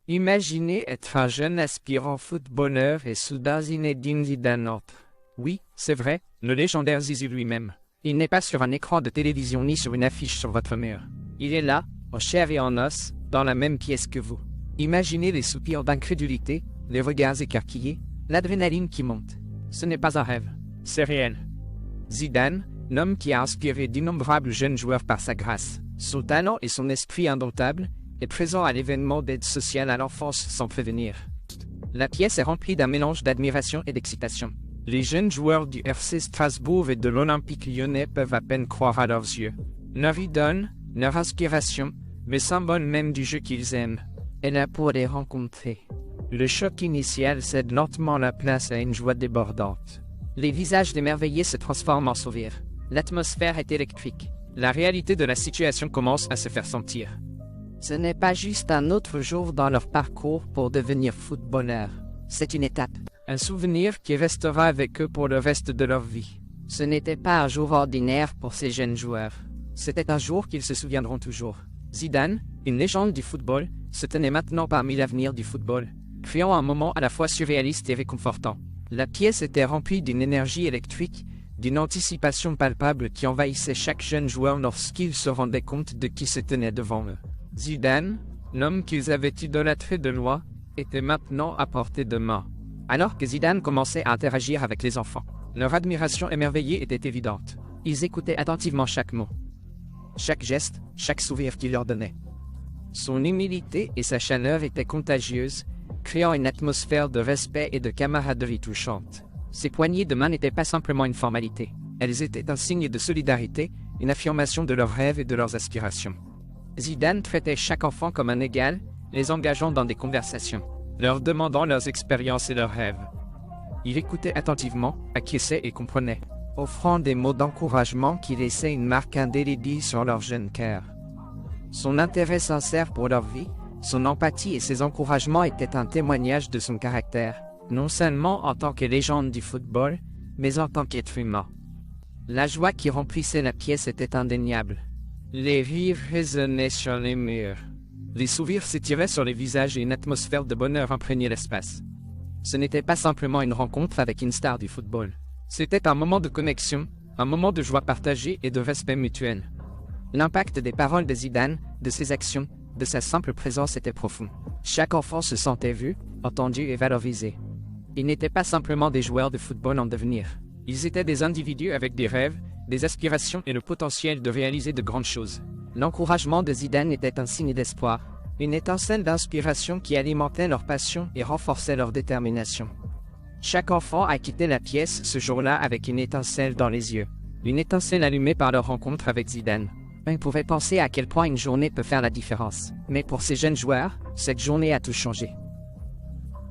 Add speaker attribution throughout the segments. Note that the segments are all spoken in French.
Speaker 1: Imaginez être un jeune aspirant footballeur et soudain Zinedine Zidane entre. Oui, c'est vrai, le légendaire Zizou lui-même. Il n'est pas sur un écran de télévision ni sur une affiche sur votre mur. Il est là, en chair et en os, dans la même pièce que vous. Imaginez les soupirs d'incrédulité, les regards écarquillés, l'adrénaline qui monte. Ce n'est pas un rêve, c'est réel. Zidane, l'homme qui a inspiré d'innombrables jeunes joueurs par sa grâce, son talent et son esprit indomptable, est présent à l'événement d'aide sociale à l'enfance sans prévenir. La pièce est remplie d'un mélange d'admiration et d'excitation. Les jeunes joueurs du RC Strasbourg et de l'Olympique lyonnais peuvent à peine croire à leurs yeux. Leur idole, leur inspiration, le symbole même du jeu qu'ils aiment, est là pour les rencontrer. Le choc initial cède lentement la place à une joie débordante. Les visages d'émerveillés se transforment en sourires. L'atmosphère est électrique. La réalité de la situation commence à se faire sentir. Ce n'est pas juste un autre jour dans leur parcours pour devenir footballeurs. C'est une étape. Un souvenir qui restera avec eux pour le reste de leur vie. Ce n'était pas un jour ordinaire pour ces jeunes joueurs. C'était un jour qu'ils se souviendront toujours. Zidane, une légende du football, se tenait maintenant parmi l'avenir du football, créant un moment à la fois surréaliste et réconfortant. La pièce était remplie d'une énergie électrique, d'une anticipation palpable qui envahissait chaque jeune joueur lorsqu'il se rendait compte de qui se tenait devant eux. Zidane, l'homme qu'ils avaient idolâtré de loin, était maintenant à portée de main. Alors que Zidane commençait à interagir avec les enfants, leur admiration émerveillée était évidente. Ils écoutaient attentivement chaque mot, chaque geste, chaque sourire qu'il leur donnait. Son humilité et sa chaleur étaient contagieuses, créant une atmosphère de respect et de camaraderie touchante. Ces poignées de main n'étaient pas simplement une formalité. Elles étaient un signe de solidarité, une affirmation de leurs rêves et de leurs aspirations. Zidane traitait chaque enfant comme un égal, les engageant dans des conversations, leur demandant leurs expériences et leurs rêves. Il écoutait attentivement, acquiesçait et comprenait, offrant des mots d'encouragement qui laissaient une marque indélébile sur leur jeune cœur. Son intérêt sincère pour leur vie, son empathie et ses encouragements étaient un témoignage de son caractère, non seulement en tant que légende du football, mais en tant qu'être humain. La joie qui remplissait la pièce était indéniable. Les rires résonnaient sur les murs. Les sourires s'étiraient sur les visages et une atmosphère de bonheur imprégnait l'espace. Ce n'était pas simplement une rencontre avec une star du football. C'était un moment de connexion, un moment de joie partagée et de respect mutuel. L'impact des paroles de Zidane, de ses actions, de sa simple présence était profond. Chaque enfant se sentait vu, entendu et valorisé. Ils n'étaient pas simplement des joueurs de football en devenir. Ils étaient des individus avec des rêves, des aspirations et le potentiel de réaliser de grandes choses. L'encouragement de Zidane était un signe d'espoir, une étincelle d'inspiration qui alimentait leur passion et renforçait leur détermination. Chaque enfant a quitté la pièce ce jour-là avec une étincelle dans les yeux, une étincelle allumée par leur rencontre avec Zidane. On pouvait penser à quel point une journée peut faire la différence. Mais pour ces jeunes joueurs, cette journée a tout changé.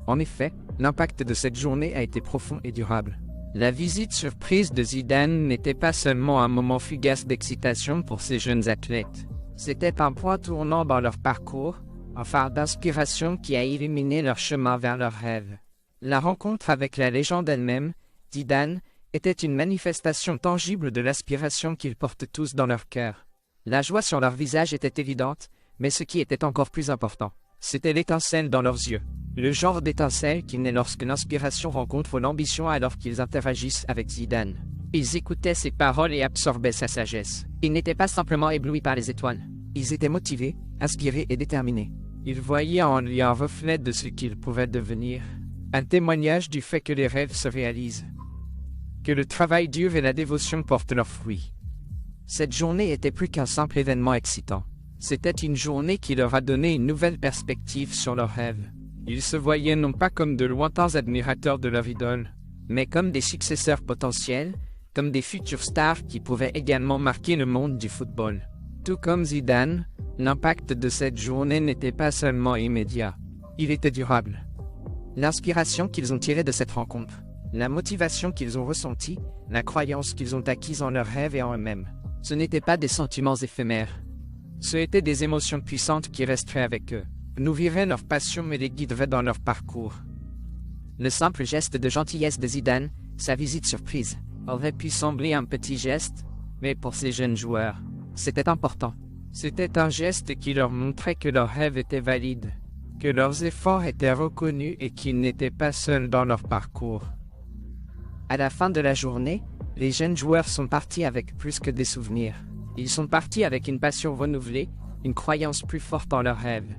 Speaker 1: En effet, l'impact de cette journée a été profond et durable. La visite surprise de Zidane n'était pas seulement un moment fugace d'excitation pour ces jeunes athlètes. C'était un point tournant dans leur parcours, un phare d'inspiration qui a illuminé leur chemin vers leurs rêves. La rencontre avec la légende elle-même, Zidane, était une manifestation tangible de l'aspiration qu'ils portent tous dans leur cœur. La joie sur leur visage était évidente, mais ce qui était encore plus important, c'était l'étincelle dans leurs yeux. Le genre d'étincelle qui naît lorsque l'inspiration rencontre l'ambition alors qu'ils interagissent avec Zidane. Ils écoutaient ses paroles et absorbaient sa sagesse. Ils n'étaient pas simplement éblouis par les étoiles. Ils étaient motivés, inspirés et déterminés. Ils voyaient en lui un reflet de ce qu'ils pouvaient devenir. Un témoignage du fait que les rêves se réalisent. Que le travail dur et la dévotion portent leurs fruits. Cette journée était plus qu'un simple événement excitant. C'était une journée qui leur a donné une nouvelle perspective sur leurs rêves. Ils se voyaient non pas comme de lointains admirateurs de leur idole, mais comme des successeurs potentiels, comme des futurs stars qui pouvaient également marquer le monde du football. Tout comme Zidane, l'impact de cette journée n'était pas seulement immédiat, il était durable. L'inspiration qu'ils ont tirée de cette rencontre, la motivation qu'ils ont ressentie, la croyance qu'ils ont acquise en leurs rêves et en eux-mêmes, ce n'étaient pas des sentiments éphémères. Ce étaient des émotions puissantes qui resteraient avec eux, nourriraient leur passion et les guideraient dans leur parcours. Le simple geste de gentillesse de Zidane, sa visite surprise, aurait pu sembler un petit geste, mais pour ces jeunes joueurs, c'était important. C'était un geste qui leur montrait que leur rêve était valide, que leurs efforts étaient reconnus et qu'ils n'étaient pas seuls dans leur parcours. À la fin de la journée, les jeunes joueurs sont partis avec plus que des souvenirs. Ils sont partis avec une passion renouvelée, une croyance plus forte en leurs rêves.